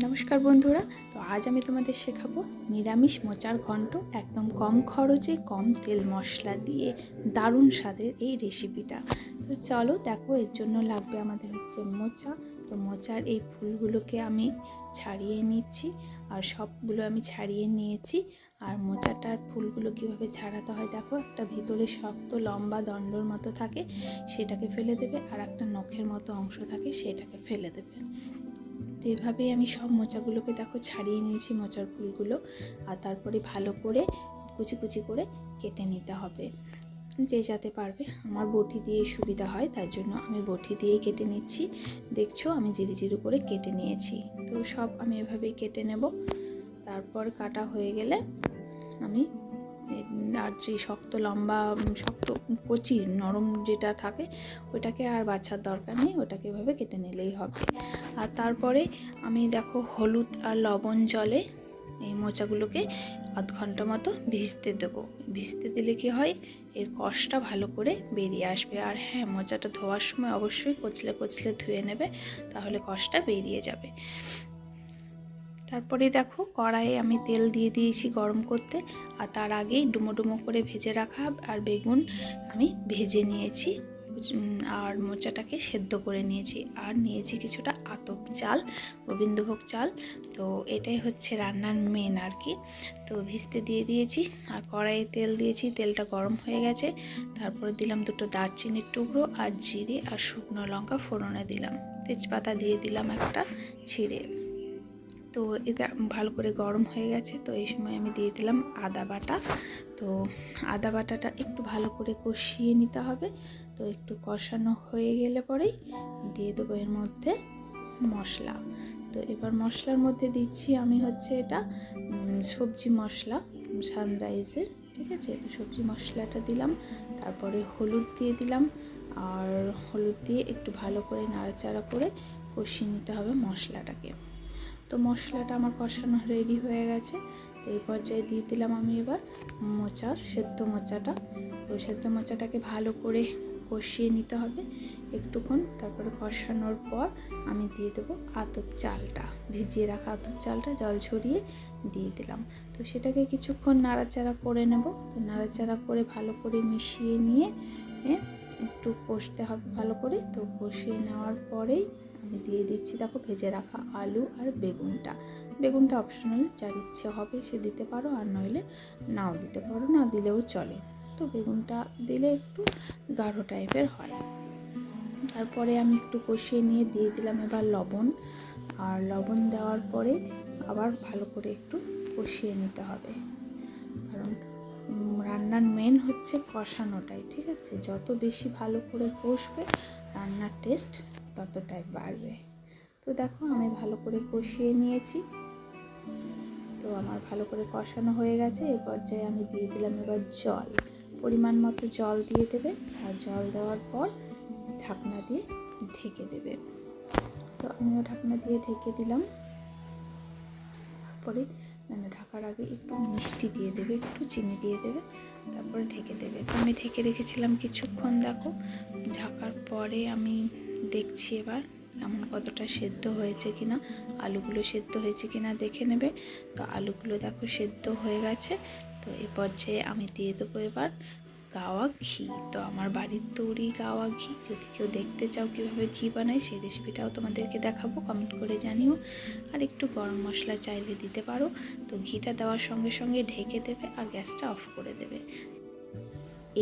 নমস্কার বন্ধুরা। তো আজ আমি তোমাদের শেখাবো নিরামিষ মোচার ঘন্ট, একদম কম খরচে কম তেল মশলা দিয়ে দারুণ স্বাদের এই রেসিপিটা। তো চলো দেখো, এর জন্য লাগবে আমাদের হচ্ছে মোচা। তো মোচার এই ফুলগুলোকে আমি ছাড়িয়ে নিচ্ছি, আর সবগুলো আমি ছাড়িয়ে নিয়েছি। আর মোচাটার ফুলগুলো কিভাবে ছাড়াতে হয় দেখো, একটা ভিতরে শক্ত লম্বা দণ্ডর মতো থাকে, সেটাকে ফেলে দেবে, আর একটা নখের মতো অংশ থাকে, সেটাকে ফেলে দেবে। তো এভাবেই আমি সব মোচাগুলোকে দেখো ছাড়িয়ে নিয়েছি, মোচার ফুলগুলো। আর তারপরে ভালো করে কুচি কুচি করে কেটে নিতে হবে, যে যাতে পারবে। আমার বটি দিয়ে সুবিধা হয়, তাই জন্য আমি বটি দিয়েই কেটে নিচ্ছি। দেখছো আমি জিরি জিরি করে কেটে নিয়েছি। তো সব আমি এভাবেই কেটে নেব। তারপর কাটা হয়ে গেলে আমি আর যে শক্ত লম্বা শক্ত কচি নরম যেটা থাকে ওটাকে আর বাছার দরকার নেই, ওটাকে এভাবে কেটে নিলেই হবে। আর তারপরে আমি দেখো হলুদ আর লবণ জলে এই মোচাগুলোকে আধ ঘন্টা মতো ভিজতে দেবো। ভিজতে দিলে কি হয়, এর কষটা ভালো করে বেরিয়ে আসবে। আর হ্যাঁ, মোচাটা ধোয়ার সময় অবশ্যই কচলে কচলে ধুয়ে নেবে, তাহলে কষটা বেরিয়ে যাবে। তারপরে দেখো কড়াইয়ে আমি তেল দিয়ে দিয়েছি গরম করতে, আর তার আগেই ডুমো ডুমো করে ভেজে রাখা আর বেগুন আমি ভেজে নিয়েছি, আর মোচাটাকে সেদ্ধ করে নিয়েছি। আর নিয়েছি কিছুটা আতপ চাল, গোবিন্দভোগ চাল। তো এটাই হচ্ছে রান্নার মেন আর কি। তো ভিজতে দিয়ে দিয়েছি, আর কড়াইয়ে তেল দিয়েছি, তেলটা গরম হয়ে গেছে। তারপরে দিলাম দুটো দারচিনির টুকরো, আর জিরে আর শুকনো লঙ্কা ফোড়নে দিলাম, তেজপাতা দিয়ে দিলাম একটা ছিঁড়ে। তো এটা ভালো করে গরম হয়ে গেছে। তো এই সময় আমি দিয়ে দিলাম আদা বাটা। তো আদা বাটাটা একটু ভালো করে কষিয়ে নিতে হবে। তো একটু কষানো হয়ে গেলে পরেই দিয়ে দেবো এর মধ্যে মশলা। তো এবার মশলার মধ্যে দিচ্ছি আমি হচ্ছে এটা সবজি মশলা সানরাইজের, ঠিক আছে। তো সবজি মশলাটা দিলাম, তারপরে হলুদ দিয়ে দিলাম, আর হলুদ দিয়ে একটু ভালো করে নাড়াচাড়া করে কষিয়ে নিতে হবে মশলাটাকে। তো মশলাটা আমার কষানো রেডি হয়ে গেছে। তো এই পর্যায়ে দিয়ে দিলাম আমি এবার সেদ্ধ মোচাটা। তো সেদ্ধ মোচাটাকে ভালো করে কষিয়ে নিতে হবে একটুক্ষণ। তারপরে কষানোর পর আমি দিয়ে দেবো আতপ চালটা, ভিজিয়ে রাখা আতপ চালটা জল ঝরিয়ে দিয়ে দিলাম। তো সেটাকে কিছুক্ষণ নাড়াচাড়া করে নেব। তো নাড়াচাড়া করে ভালো করে মিশিয়ে নিয়ে একটু কষতে হবে ভালো করে। তো কষিয়ে নেওয়ার পরেই আমি দিয়ে দিচ্ছি দেখো ভেজে রাখা আলু আর বেগুনটা অপশনাল, যার ইচ্ছে হবে সে দিতে পারো, আর নইলে নাও দিতে পারো, না দিলেও চলে। তো বেগুনটা দিলে একটু গাঢ় টাইপের হয়। তারপরে আমি একটু কষিয়ে নিয়ে দিয়ে দিলাম এবার লবণ। আর লবণ দেওয়ার পরে আবার ভালো করে একটু কষিয়ে নিতে হবে, কারণ রান্নার মেন হচ্ছে কষানোটাই, ঠিক আছে। যত বেশি ভালো করে কষবে রান্নার টেস্ট ততটাই বাড়বে। তো দেখো আমি ভালো করে কষিয়ে নিয়েছি। তো আমার ভালো করে কষানো হয়ে গেছে। এই পর্যায়ে আমি দিয়ে দিলাম এবার জল, পরিমাণ মতো জল দিয়ে দেবে। আর জল দেওয়ার পর ঢাকনা দিয়ে ঢেকে দেবে। তো আমিও ঢাকনা দিয়ে ঢেকে দিলাম। তারপরে ঢাকার আগে একটু মিষ্টি দিয়ে দেবে, একটু চিনি দিয়ে দেবে, তারপরে ঢেকে দেবে। তো আমি ঢেকে রেখেছিলাম কিছুক্ষণ। দেখো ঢাকার পরে আমি দেখছি এবার কেমন কতটা সেদ্ধ হয়েছে কিনা, আলুগুলো সেদ্ধ হয়েছে কিনা দেখে নেবে। তো আলুগুলো দেখো সেদ্ধ হয়ে গেছে। তো এই পর্যায়ে আমি দিয়ে দেবো এবার গাওয়া ঘি। তো আমার বাড়ির তৈরি গাওয়া ঘি, যদি কেউ দেখতে চাও কীভাবে ঘি বানাই সেই রেসিপিটাও তোমাদেরকে দেখাবো, কমেন্ট করে জানিও। আর একটু গরম মশলা চাইলে দিতে পারো। তো ঘিটা দেওয়ার সঙ্গে সঙ্গে ঢেকে দেবে আর গ্যাসটা অফ করে দেবে।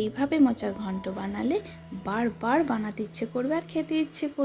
এইভাবে মোচার ঘন্ট বানালে বারবার বানাতে ইচ্ছে করবে আর খেতে ইচ্ছে করবে।